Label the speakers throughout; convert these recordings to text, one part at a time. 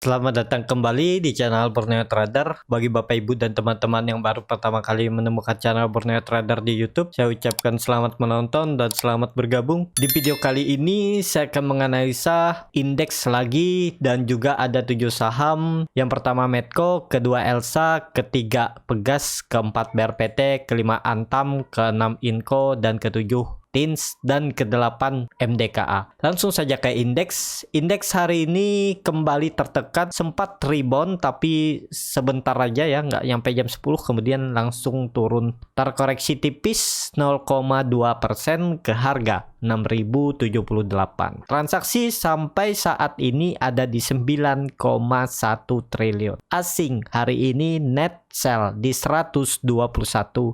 Speaker 1: Selamat datang kembali di channel Borneo Trader. Bagi Bapak Ibu dan teman-teman yang baru pertama kali menemukan channel Borneo Trader di YouTube, saya ucapkan selamat menonton dan selamat bergabung. Di video kali ini saya akan menganalisa indeks lagi dan juga ada 7 saham. Yang pertama Medco, kedua Elsa, ketiga Pegas, keempat BRPT, kelima Antam, keenam Inco, dan ketujuh Tins, dan ke-8 MDKA. Langsung saja ke indeks. Indeks hari ini kembali tertekan, sempat rebound tapi sebentar aja ya, nggak nyampe jam 10 kemudian langsung turun. Terkoreksi tipis 0,2% ke harga 6.078. Transaksi sampai saat ini ada di 9,1 triliun. Asing hari ini net sell di 121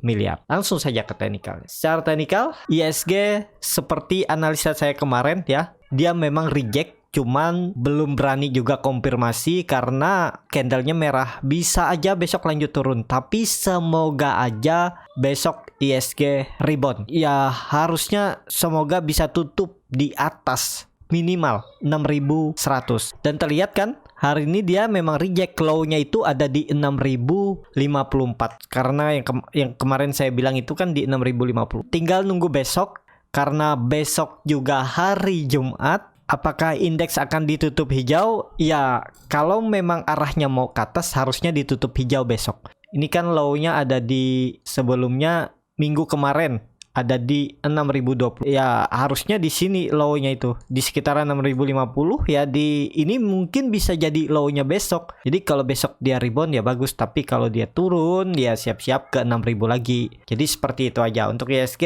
Speaker 1: miliar. Langsung saja ke teknikal. Secara teknikal, ISG seperti analisa saya kemarin ya, dia memang reject, cuman belum berani juga konfirmasi karena candlenya merah. Bisa aja besok lanjut turun, tapi semoga aja besok ISG rebound. Ya harusnya semoga bisa tutup di atas minimal 6.100. Dan terlihat kan hari ini dia memang reject, low-nya itu ada di 6.054. Karena yang kemarin saya bilang itu kan di 6.050. Tinggal nunggu besok, karena besok juga hari Jumat. Apakah indeks akan ditutup hijau? Ya, kalau memang arahnya mau ke atas harusnya ditutup hijau besok. Ini kan low-nya ada di sebelumnya minggu kemarin ada di 6.020. Ya harusnya di sini low-nya itu di sekitaran 6.050 ya. Di ini mungkin bisa jadi low-nya besok. Jadi kalau besok dia rebound ya bagus, tapi kalau dia turun ya siap-siap ke 6.000 lagi. Jadi seperti itu aja untuk ISG.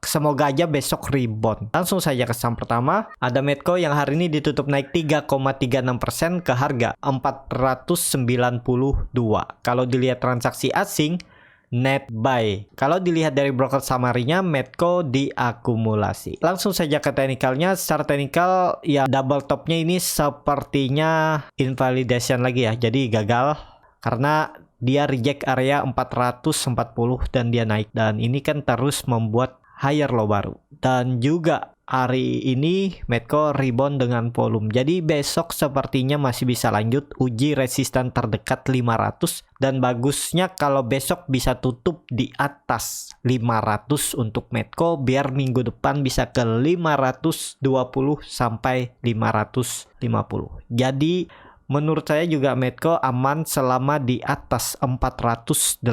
Speaker 1: Semoga aja besok rebound. Langsung saja ke saham pertama, ada Medco yang hari ini ditutup naik 3,36% ke harga 492. Kalau dilihat transaksi asing net buy. Kalau dilihat dari broker summary-nya, Medco diakumulasi. Langsung saja ke teknikalnya. Secara teknikal ya double topnya ini sepertinya invalidation lagi ya. Jadi gagal karena dia reject area 440 dan dia naik. Dan ini kan terus membuat higher low baru. Dan juga hari ini Medco rebound dengan volume. Jadi besok sepertinya masih bisa lanjut uji resisten terdekat 500. Dan bagusnya kalau besok bisa tutup di atas 500 untuk Medco, biar minggu depan bisa ke 520 sampai 550. Jadi menurut saya juga Medco aman selama di atas 480.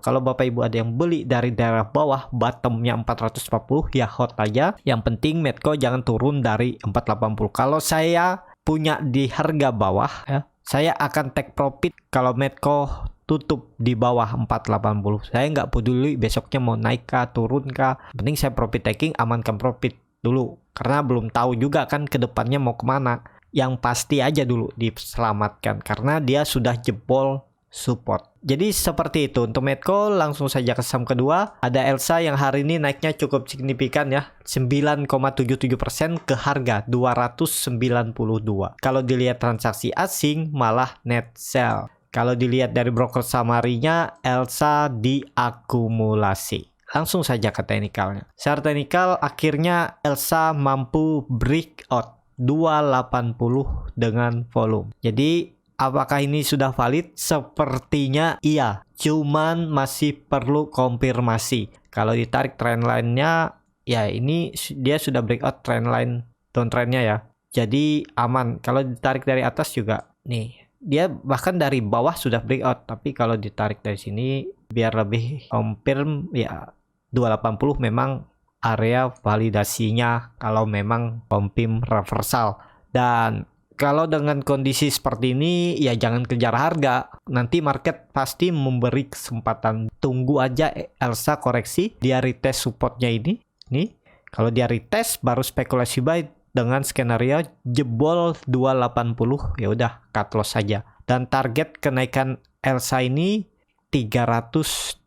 Speaker 1: Kalau Bapak Ibu ada yang beli dari daerah bawah, bottomnya 440 ya hold aja. Yang penting Medco jangan turun dari 480. Kalau saya punya di harga bawah ya, saya akan take profit kalau Medco tutup di bawah 480. Saya nggak peduli besoknya mau naik kah turun kah. Penting saya profit taking, amankan profit dulu. Karena belum tahu juga kan ke depannya mau kemana. Yang pasti aja dulu diselamatkan karena dia sudah jebol support. Jadi seperti itu untuk Medco. Langsung saja ke saham kedua, ada Elsa yang hari ini naiknya cukup signifikan ya, 9,77% ke harga 292. Kalau dilihat transaksi asing malah net sell. Kalau dilihat dari broker summary-nya, Elsa diakumulasi. Langsung saja ke teknikalnya. Secara teknikal akhirnya Elsa mampu breakout 280 dengan volume. Jadi apakah ini sudah valid? Sepertinya iya, cuman masih perlu konfirmasi. Kalau ditarik trendline-nya ya ini dia sudah breakout trendline downtrend-nya ya. Jadi aman. Kalau ditarik dari atas juga nih, dia bahkan dari bawah sudah breakout, tapi kalau ditarik dari sini biar lebih confirm ya 280 memang area validasinya kalau memang confirm reversal. Dan kalau dengan kondisi seperti ini ya jangan kejar harga, nanti market pasti memberi kesempatan. Tunggu aja Elsa koreksi, dia retest supportnya ini nih. Kalau dia retest baru spekulasi buy dengan skenario jebol 280 ya udah cut loss saja. Dan target kenaikan Elsa ini 320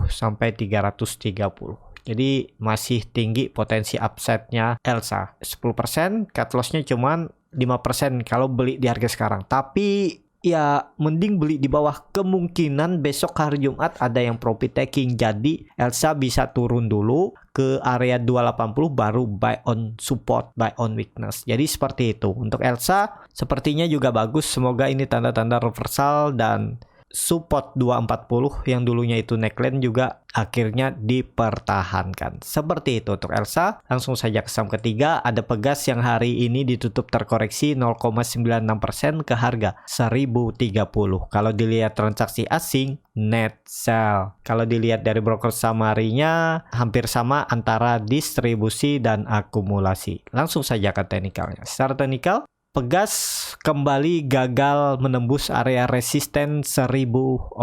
Speaker 1: sampai 330. Jadi masih tinggi potensi upside-nya Elsa. 10%, cut loss-nya cuman 5% kalau beli di harga sekarang. Tapi ya mending beli di bawah. Kemungkinan besok hari Jumat ada yang profit taking. Jadi Elsa bisa turun dulu ke area 280 baru buy on support, buy on weakness. Jadi seperti itu. Untuk Elsa sepertinya juga bagus. Semoga ini tanda-tanda reversal dan support 240 yang dulunya itu neckline juga akhirnya dipertahankan. Seperti itu untuk Elsa. Langsung saja ke saham ketiga, ada Pegas yang hari ini ditutup terkoreksi 0,96% ke harga 1030. Kalau dilihat transaksi asing, net sell. Kalau dilihat dari broker summary-nya hampir sama antara distribusi dan akumulasi. Langsung saja ke teknikalnya. Secara teknikal, Pegas kembali gagal menembus area resisten 1040.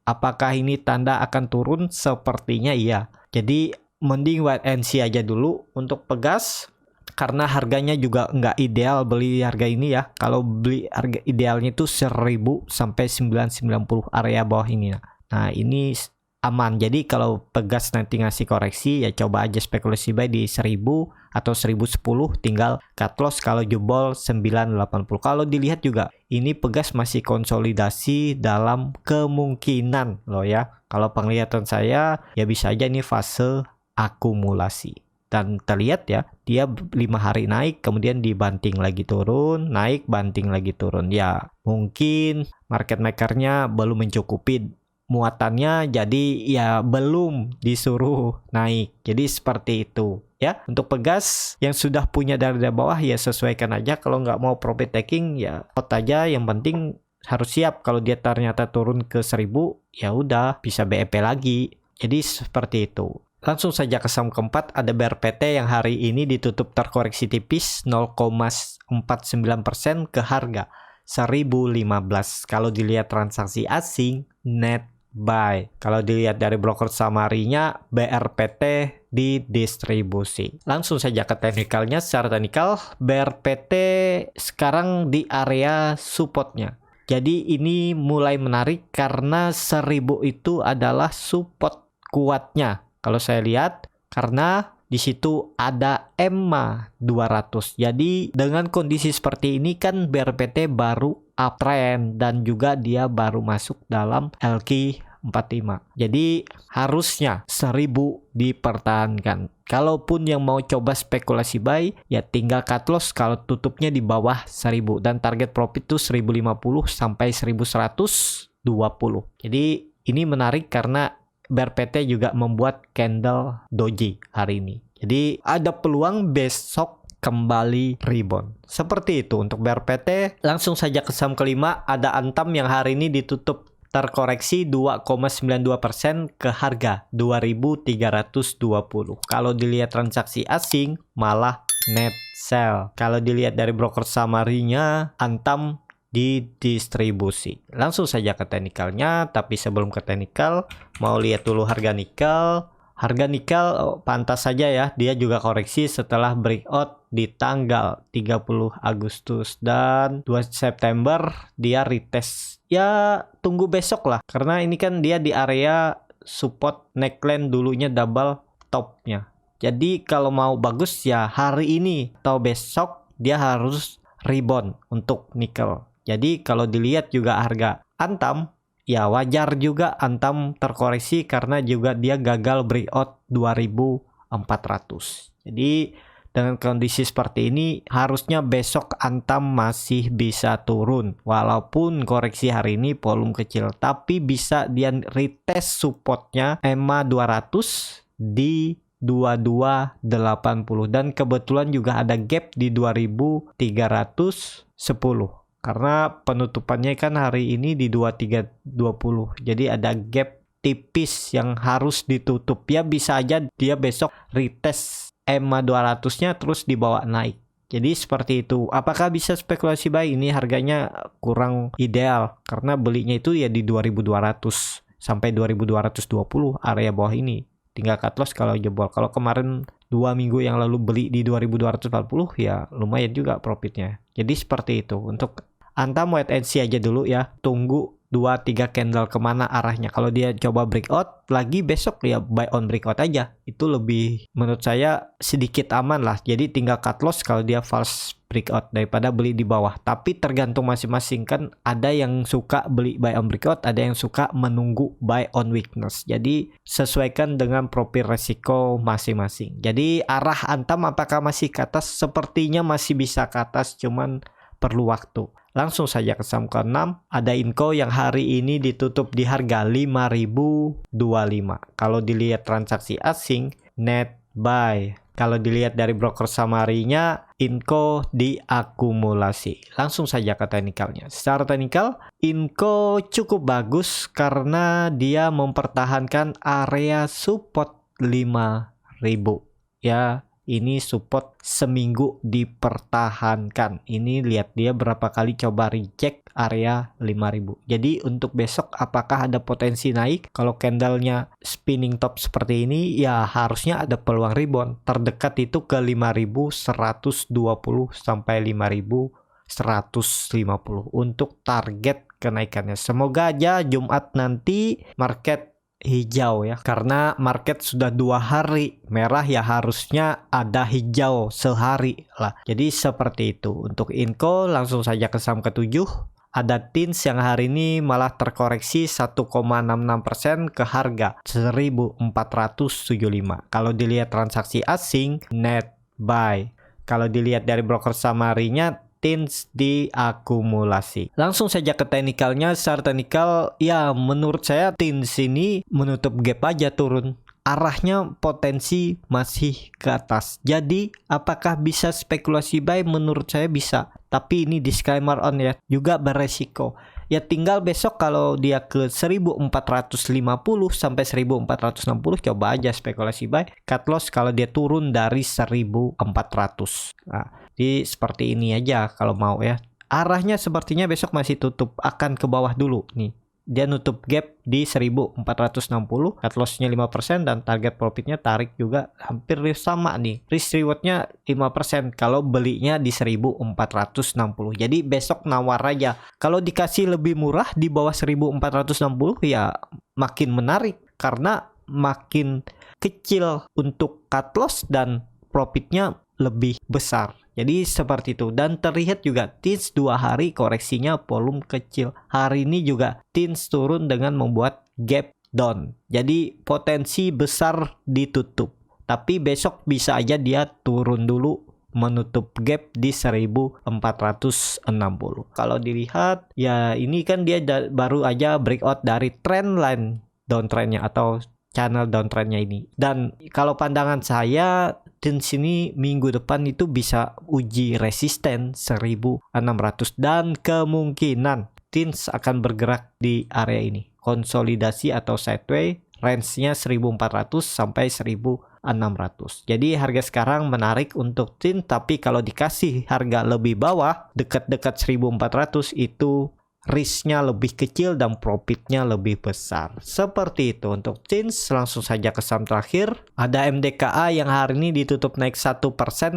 Speaker 1: Apakah ini tanda akan turun? Sepertinya iya. Jadi mending wait and see aja dulu untuk Pegas. Karena harganya juga nggak ideal beli harga ini ya. Kalau beli harga idealnya itu 1000 sampai 990 area bawah ini. Nah ini aman. Jadi kalau Pegas nanti ngasih koreksi ya coba aja spekulasi buy di 1000 atau 1010, tinggal cut loss kalau jebol 980. Kalau dilihat juga ini Pegas masih konsolidasi dalam kemungkinan loh ya. Kalau penglihatan saya ya bisa aja ini fase akumulasi. Dan terlihat ya dia 5 hari naik kemudian dibanting lagi turun, naik banting lagi turun. Ya mungkin market makernya belum mencukupi muatannya, jadi ya belum disuruh naik. Jadi seperti itu ya. Untuk Pegas yang sudah punya dari bawah ya sesuaikan aja. Kalau nggak mau profit taking ya out aja. Yang penting harus siap kalau dia ternyata turun ke 1000 ya udah bisa BEP lagi. Jadi seperti itu. Langsung saja ke saham keempat, ada BRPT yang hari ini ditutup terkoreksi tipis 0,49% ke harga 1015. Kalau dilihat transaksi asing, net buy. Kalau dilihat dari broker summary-nya, BRPT didistribusi. Langsung saja ke teknikalnya. Secara teknikal, BRPT sekarang di area supportnya. Jadi ini mulai menarik karena 1000 itu adalah support kuatnya. Kalau saya lihat, karena di situ ada EMA 200. Jadi dengan kondisi seperti ini kan BRPT baru uptrend dan juga dia baru masuk dalam LQ45. Jadi harusnya 1000 dipertahankan. Kalaupun yang mau coba spekulasi buy, ya tinggal cut loss kalau tutupnya di bawah 1000 dan target profit tuh 1050 sampai 1120. Jadi ini menarik karena BRPT juga membuat candle doji hari ini. Jadi ada peluang besok kembali rebound. Seperti itu untuk BRPT. Langsung saja ke saham kelima, ada Antam yang hari ini ditutup terkoreksi 2,92% ke harga 2320. Kalau dilihat transaksi asing malah net sell. Kalau dilihat dari broker summary-nya, Antam didistribusi. Langsung saja ke teknikalnya, tapi sebelum ke teknikal mau lihat dulu harga nikel. Harga nikel pantas saja ya, dia juga koreksi setelah breakout di tanggal 30 Agustus dan 2 September dia retest. Ya tunggu besok lah, karena ini kan dia di area support neckline dulunya double topnya. Jadi kalau mau bagus ya hari ini atau besok dia harus rebound untuk nikel. Jadi kalau dilihat juga harga Antam, ya wajar juga Antam terkoreksi karena juga dia gagal breakout 2400. Jadi dengan kondisi seperti ini harusnya besok Antam masih bisa turun. Walaupun koreksi hari ini volume kecil, tapi bisa dia retest supportnya EMA 200 di 2280 dan kebetulan juga ada gap di 2310. Karena penutupannya kan hari ini di 2320. Jadi ada gap tipis yang harus ditutup. Ya bisa aja dia besok retest EMA 200-nya terus dibawa naik. Jadi seperti itu. Apakah bisa spekulasi buy? Ini harganya kurang ideal. Karena belinya itu ya di 2200 sampai 2220 area bawah ini. Tinggal cut loss kalau jebol. Kalau kemarin 2 minggu yang lalu beli di 2240 ya lumayan juga profitnya. Jadi seperti itu. Untuk Antam wait and see aja dulu ya. Tunggu 2-3 candle kemana arahnya. Kalau dia coba breakout lagi besok ya buy on breakout aja. Itu lebih menurut saya sedikit aman lah. Jadi tinggal cut loss kalau dia false breakout daripada beli di bawah. Tapi tergantung masing-masing, kan ada yang suka beli buy on breakout, ada yang suka menunggu buy on weakness. Jadi sesuaikan dengan profil resiko masing-masing. Jadi arah Antam apakah masih ke atas? Sepertinya masih bisa ke atas, cuman perlu waktu. Langsung saja ke saham ke-6, ada Inco yang hari ini ditutup di harga 5.025. Kalau dilihat transaksi asing, net buy. Kalau dilihat dari broker summary-nya, Inco diakumulasi. Langsung saja ke teknikalnya. Secara teknikal, Inco cukup bagus karena dia mempertahankan area support 5.000. Ya, ini support seminggu dipertahankan. Ini lihat dia berapa kali coba reject area 5.000. Jadi untuk besok apakah ada potensi naik? Kalau candlenya spinning top seperti ini, ya harusnya ada peluang rebound. Terdekat itu ke 5.120 sampai 5.150 untuk target kenaikannya. Semoga aja Jumat nanti market hijau ya, karena market sudah 2 hari merah, ya harusnya ada hijau sehari lah. Jadi seperti itu untuk Inco. Langsung saja ke saham ke-7, ada Tins yang hari ini malah terkoreksi 1,66% ke harga 1.475. Kalau dilihat transaksi asing, net buy. Kalau dilihat dari broker summary-nya, Tins diakumulasi. Langsung saja ke teknikalnya. Secara teknikal, ya menurut saya Tins ini menutup gap aja turun. Arahnya potensi masih ke atas. Jadi apakah bisa spekulasi buy? Menurut saya bisa. Tapi ini disclaimer on ya, juga beresiko. Ya tinggal besok kalau dia ke 1.450 sampai 1.460 coba aja spekulasi buy. Cut loss kalau dia turun dari 1.400. Nah, jadi seperti ini aja kalau mau ya. Arahnya sepertinya besok masih tutup, akan ke bawah dulu nih. Dia nutup gap di 1.460, cut loss-nya 5% dan target profitnya tarik juga hampir sama nih. Risk reward-nya 5% kalau belinya di 1.460. Jadi besok nawar aja. Kalau dikasih lebih murah di bawah 1.460 ya makin menarik karena makin kecil untuk cut loss dan profitnya lebih besar. Jadi seperti itu. Dan terlihat juga Tins 2 hari koreksinya volume kecil. Hari ini juga Tins turun dengan membuat gap down. Jadi potensi besar ditutup. Tapi besok bisa aja dia turun dulu menutup gap di 1.460. Kalau dilihat ya ini kan dia baru aja breakout dari trend line downtrendnya atau channel downtrendnya ini. Dan kalau pandangan saya Tins ini minggu depan itu bisa uji resisten 1.600 dan kemungkinan Tins akan bergerak di area ini. Konsolidasi atau sideways, range-nya 1.400 sampai 1.600. Jadi harga sekarang menarik untuk Tins, tapi kalau dikasih harga lebih bawah, dekat-dekat 1.400 itu risknya lebih kecil dan profitnya lebih besar. Seperti itu untuk Tins. Langsung saja ke saham terakhir, ada MDKA yang hari ini ditutup naik 1%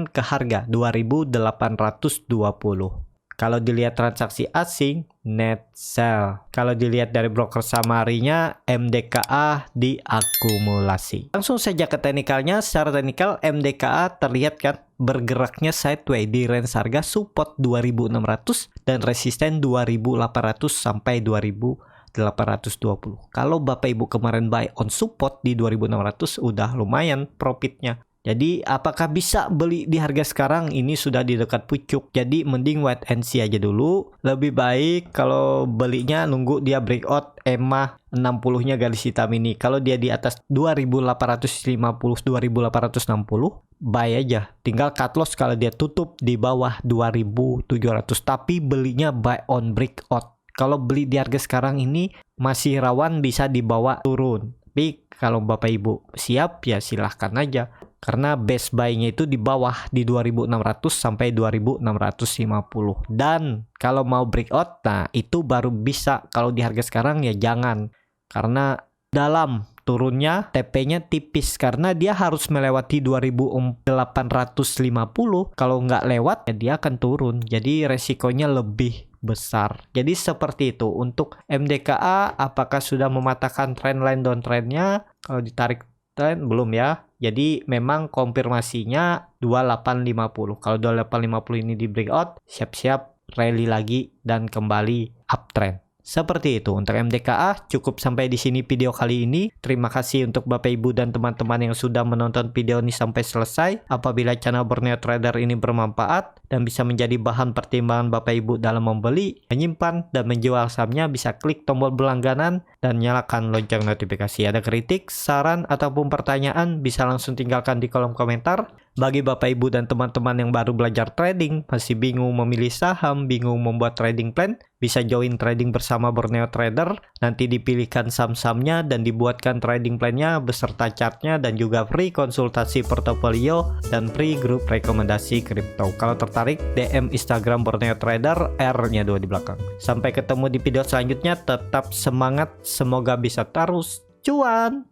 Speaker 1: ke harga 2.820. Kalau dilihat transaksi asing, net sell. Kalau dilihat dari broker summary-nya, MDKA diakumulasi. Langsung saja ke teknikalnya. Secara teknikal, MDKA terlihat kan bergeraknya sideways di range harga support 2.600 dan resisten 2.800 sampai 2.820. Kalau Bapak Ibu kemarin buy on support di 2.600 udah lumayan profitnya. Jadi apakah bisa beli di harga sekarang? Ini sudah di dekat pucuk. Jadi mending wait and see aja dulu. Lebih baik kalau belinya nunggu dia breakout EMA 60-nya garis hitam ini. Kalau dia di atas 2.850, 2.860, buy aja. Tinggal cut loss kalau dia tutup di bawah 2.700. Tapi belinya buy on breakout. Kalau beli di harga sekarang ini masih rawan bisa dibawa turun. Tapi kalau Bapak Ibu siap ya silahkan aja. Karena base buy-nya itu di bawah di 2.600 sampai 2.650. Dan kalau mau breakout, nah itu baru bisa. Kalau di harga sekarang ya jangan. Karena dalam turunnya TP-nya tipis. Karena dia harus melewati 2.850. Kalau nggak lewat ya dia akan turun. Jadi resikonya lebih besar. Jadi seperti itu. Untuk MDKA apakah sudah mematahkan trendline downtrendnya? Kalau ditarik trend belum ya. Jadi memang konfirmasinya 2850. Kalau 2850 ini di breakout, siap-siap rally lagi dan kembali uptrend. Seperti itu untuk MDKA. Cukup sampai di sini video kali ini. Terima kasih untuk Bapak Ibu dan teman-teman yang sudah menonton video ini sampai selesai. Apabila channel Borneo Trader ini bermanfaat dan bisa menjadi bahan pertimbangan Bapak Ibu dalam membeli, menyimpan, dan menjual sahamnya, bisa klik tombol berlangganan dan nyalakan lonceng notifikasi. Ada kritik, saran, ataupun pertanyaan bisa langsung tinggalkan di kolom komentar. Bagi Bapak Ibu dan teman-teman yang baru belajar trading, masih bingung memilih saham, bingung membuat trading plan, bisa join trading bersama Borneo Trader. Nanti dipilihkan saham-sahamnya dan dibuatkan trading plan-nya beserta chartnya, dan juga free konsultasi portofolio dan free grup rekomendasi kripto. Kalau tertarik, DM Instagram Borneo Trader, R-nya 2 di belakang. Sampai ketemu di video selanjutnya, tetap semangat, semoga bisa terus cuan.